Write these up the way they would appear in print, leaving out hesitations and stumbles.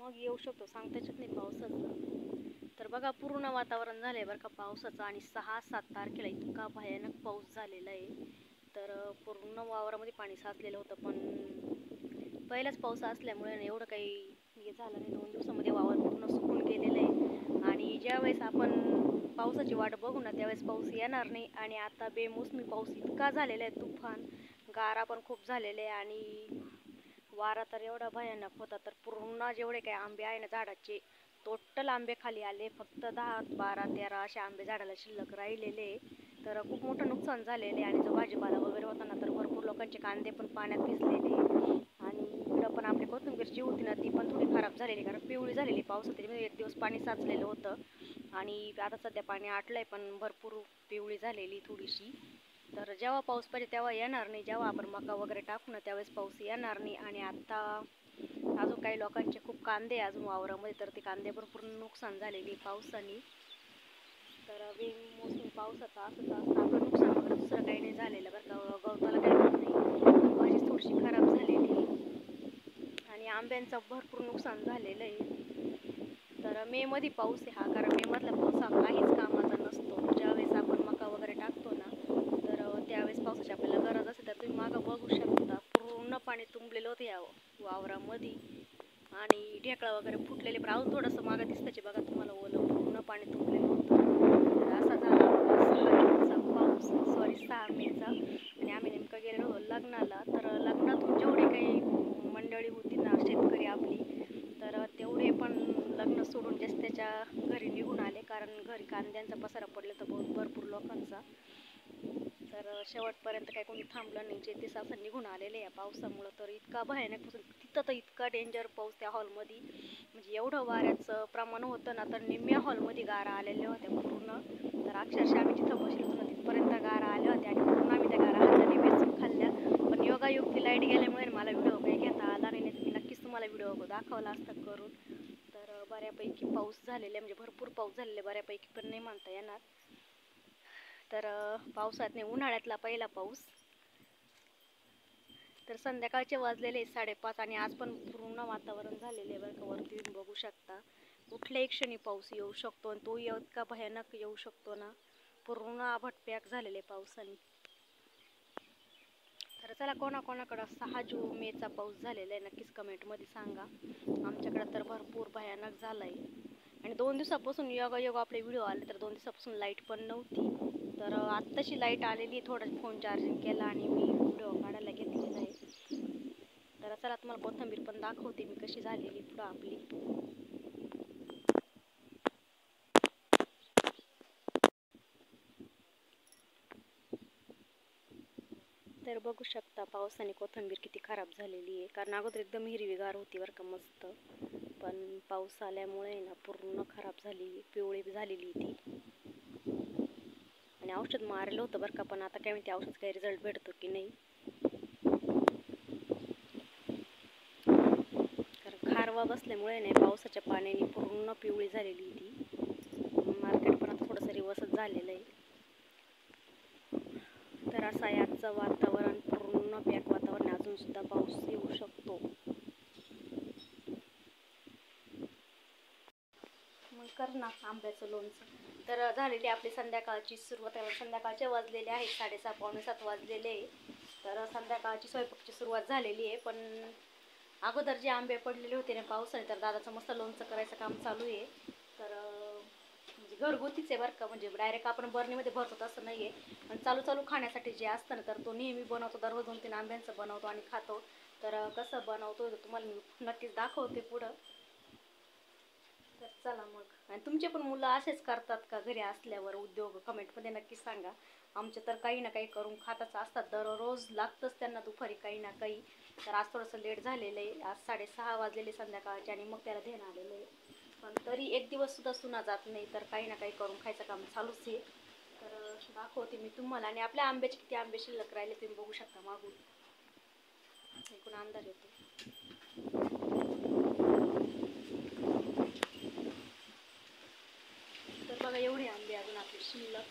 मग येऊ शकतो, सांगता येत नाही पावसाचं. तर बघा पूर्ण वातावरण झालंय बरं का पावसाचं, आणि 6-7 तारखेला इतका भयानक पाऊस झालेला आहे. तर पूर्ण वावरामध्ये पाणी साचलेलं होतं, पण पहिलाच पाऊस असल्यामुळे एवढं काही हे झालं नाही. 2 दिवसामध्ये वावर पूर्ण सुकून गेलेलं आहे. आणि ज्यावेळेस आपण पावसाची वाट बघू ना त्यावेळेस पाऊस येणार नाही. आणि आता बेमोसमी पाऊस इतका झालेला आहे, तुफान गारा पण खूप झालेले आहे, आणि वारा तर एवढा भयानक होता. तर पूर्ण जेवढे काही आंबे आहे ना झाडाचे, टोटल आंबे खाली आले. फक्त 10, 12, 13 असे आंबे झाडाला शिल्लक राहिलेले. तर खूप मोठं नुकसान झालेले. आणि जो भाजीपाला वगैरे होता ना, तर भरपूर लोकांचे कांदे पण पाण्यात भिजलेले. आणि इकडं पण आपली कोथिंबीर जी होती ना ती पण थोडी खराब झालेली, कारण पिवळी झालेली पावसात. त्याच्यामध्ये 1 दिवस पाणी साचलेलं होतं, आणि आता सध्या पाणी आटलंय पण भरपूर पिवळी झालेली थोडीशी. तर जेव्हा पाऊस पाहिजे तेव्हा येणार नाही. जेव्हा आपण मका वगैरे टाकू ना त्यावेळेस पाऊस येणार नाही. आणि आता अजून काही लोकांचे खूप कांदे अजून वावरामध्ये, तर ते कांदे भरपूर नुकसान झालेली पावसाने. तर बेमोसमी पावसाचा असंच असतं, आपलं नुकसान वगैरे दुसरं काही नाही झालेलं बरं का, गवताला काही होत नाही. भाजीच थोडीशी खराब झालेली, आणि आंब्यांचं भरपूर नुकसान झालेलं आहे. तर मेमध्ये पाऊस आहे हा, कारण मेमधला पाऊस हा काहीच कामाचा नसतो. ज्यावेळेस आपण मका वगैरे टाकतो ना, तर त्यावेळेस पावसाची आपल्याला गरज असते. तर तुम्ही मागं बघू शकता पूर्ण पाणी तुंबलेलं होतं या वावरामध्ये, आणि ढेकळा वगैरे फुटलेले. पण अजून थोडंसं मागं दिसतंच बघा तुम्हाला, ओलं पूर्ण पाणी तुंबलेलं होतं. तर असा झाला 6 जूनचा पाऊस, सॉरी 6 मेचा. आणि आम्ही नेमकं गेलेलो लग्नाला. तर लग्नातून जेवढी काही मंडळी होती ना शेतकरी आपली, तर तेवढे पण लग्न सोडून जास्त त्याच्या घरी निघून आले, कारण घरी कांद्यांचा पसारा पडला तर भरपूर लोकांचा. तर शेवटपर्यंत काही कोणी थांबलं नाही, जे ते असं निघून आलेले या पावसामुळं. तर इतका भयानक पाऊस तिथं, तर इतका डेंजर पाऊस त्या हॉलमध्ये, म्हणजे एवढं वाऱ्याचं प्रमाण होतं ना, तर निम्म्या हॉलमध्ये गारा आलेल्या होत्या पूर्ण. तर अक्षरशः आम्ही जिथं बसलो होतो ना तिथपर्यंत गारा आल्या होत्या, आणि पूर्ण आम्ही त्या गारा हाताने वेचून खाल्ल्या. पण योगायोग ती लाईट गेल्यामुळे मला व्हिडिओ काही घेता आला नाही, मी नक्कीच तुम्हाला व्हिडिओ दाखवला असता करून. तर बऱ्यापैकी पाऊस झालेला, म्हणजे भरपूर पाऊस झालेला, बऱ्यापैकी पण नाही म्हणता येणार. तर पावसात नाही, उन्हाळ्यातला पहिला पाऊस. तर संध्याकाळचे वाजलेले 5:30, आणि आज पण पूर्ण वातावरण झालेले आहे बरं का. वरती तुम्ही बघू शकता कुठल्याही क्षणी पाऊस येऊ शकतो, आणि तो इतका भयानक येऊ शकतो ना, पूर्ण आभट पॅक झालेले पावसाने. तर चला, कोणाकोणाकडं 6 मेचा पाऊस झालेला आहे नक्कीच कमेंटमध्ये सांगा. आमच्याकडं तर भरपूर भयानक झाला आहे. आणि 2 दिवसापासून योगायोग आपले व्हिडिओ आले, तर 2 दिवसापासून लाईट पण नव्हती. तर आत्ताशी लाईट आलेली, थोडं फोन चार्जिंग केला आणि मी व्हिडिओ काढायला घेतलेला आहे. तर चला, तुम्हाला कोथिंबीर पण दाखवते मी कशी झालेली पुढं आपली. तर बघू शकता पावसाने कोथिंबीर किती खराब झालेली आहे, कारण अगोदर एकदम हिरवीगार होती बरं का, मस्त. पण पाऊस आल्यामुळे ना पूर्ण खराब झाली, पिवळी झालेली ती. आणि औषध मारलं होतं बरं का, पण आता काय माहिती औषध काही रिझल्ट भेटतो की नाही. कारण खारवा बसल्यामुळे नाही पावसाच्या पाण्याने पूर्ण पिवळी झालेली ती. मार्केट पण आता थोडंसं रिवर्सच झालेलं आहे. तर असं आहे आजचं वातावरण, पूर्ण पॅक वातावरण. अजून सुद्धा पाऊस येऊ शकतो. मग कर ना आंब्याचं लोणचं. तर झालेली आपली संध्याकाळची सुरुवात. संध्याकाळचे वाजलेले आहेत 6:30, पावणे 7 वाजलेले आहे. तर संध्याकाळची स्वयंपाकाची सुरुवात झालेली आहे. पण अगोदर जे आंबे पडलेले होते ना पावसाने, तर दादाचं मस्त लोणचं करायचं काम चालू आहे. तर म्हणजे घरगुतीच आहे बरं का, म्हणजे डायरेक्ट आपण बर्नीमध्ये भरतो तसं नाही आहे. पण चालू खाण्यासाठी जे असतं ना, तर तो नेहमी बनवतो. दररोज 2-3 आंब्यांचं बनवतो आणि खातो. तर कसं बनवतो तुम्हाला मी नक्कीच दाखवते पुढं. तर चला मग. आणि तुमचे पण मुलं असेच करतात का घरी असल्यावर उद्योग, कमेंटमध्ये नक्की सांगा. आमचे तर काही ना काही करून खातच असतात, दररोज लागतंच त्यांना दुपारी काही ना काही. तर आज थोडंसं लेट झालेलं आहे, आज 6:30 वाजलेले संध्याकाळचे, आणि मग त्याला ध्यान आलेलं आहे. पण तरी एक दिवस सुद्धा सुना जात नाही, तर काही ना काही करून खायचं काम चालूच आहे. तर दाखवते मी तुम्हाला. आणि आपल्या आंब्याचे किती आंबे शिल्लक राहिले तुम्ही बघू शकता मागून, एकूण अंदाज येतो. तर बघा एवढे आंबे अजून आपले शिल्लक.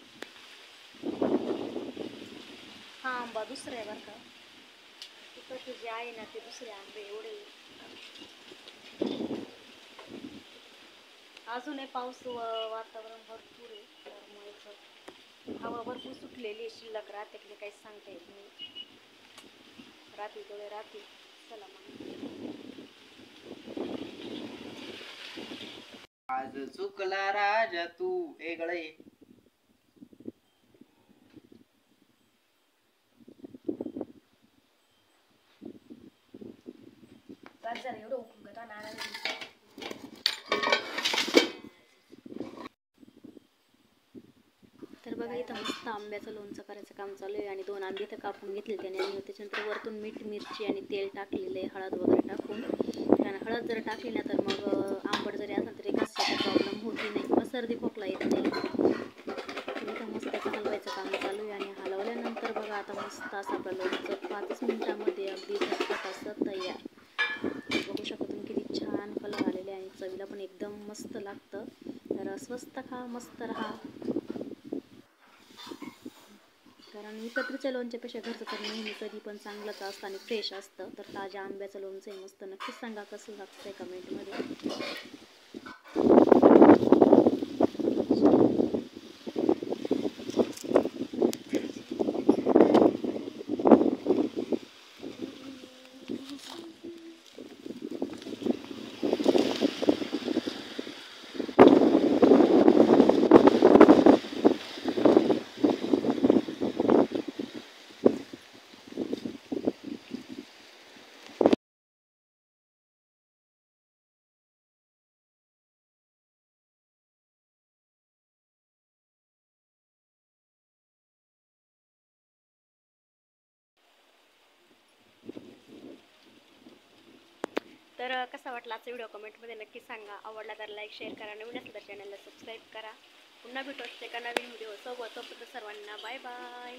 हा आंबा दुसरा आहे बरं का, तिकडचे जे आहे ना ते दुसरे आंबे एवढे. अजूनही पाऊस वातावरण भरपूर आहे, त्यामुळे हवा भरपूर सुटलेली आहे. शिल्लक राहते की काहीच सांगता येत नाही. राहतील तेवढे राहतील. चला मग. आज चुकला राजा तू वेगळे. एवढं उकळता नारळ. तर बघा इथं मस्त आंब्याचं लोणचं करायचं काम चालू आहे आणि 2 आंबे इथं कापून घेतले त्याने आणि त्याच्यानंतर वरतून मीठ मिरची आणि तेल टाकलेलं आहे, हळद वगैरे टाकून. कारण हळद जर टाकली ना तर मग आंबट जरी असेल तरी घशाचा प्रॉब्लेम होती नाही किंवा सर्दी खोकला येत नाही. तर इथं मस्त त्याचं हलवायचं काम चालू आहे आणि हलवल्यानंतर बघा आता मस्त असं आपलं लोणचं 5 मिनिटामध्ये अगदी झटपट असं तयार. बघू शकता तुम्ही किती छान कलर आलेले आणि चवीला पण एकदम मस्त लागतं. तर स्वस्त खा मस्त राहा. कारण विकतच्या लोणच्यापेक्षा घरचं तर नेहमी कधी पण चांगलंच असतं आणि फ्रेश असतं. तर ताज्या आंब्याचं लोणचं आहे मस्त. नक्कीच सांगा कसं लागतं आहे कमेंटमध्ये. तर कसा वाटला आजचा व्हिडिओ कमेंटमध्ये नक्की सांगा. आवडला तर लाईक शेअर करा. नवीन असेल तर चॅनलला सबस्क्राईब करा. पुन्हा भेटू एका नवीन व्हिडिओ सोबत. तोपर्यंत सर्वांना बाय बाय.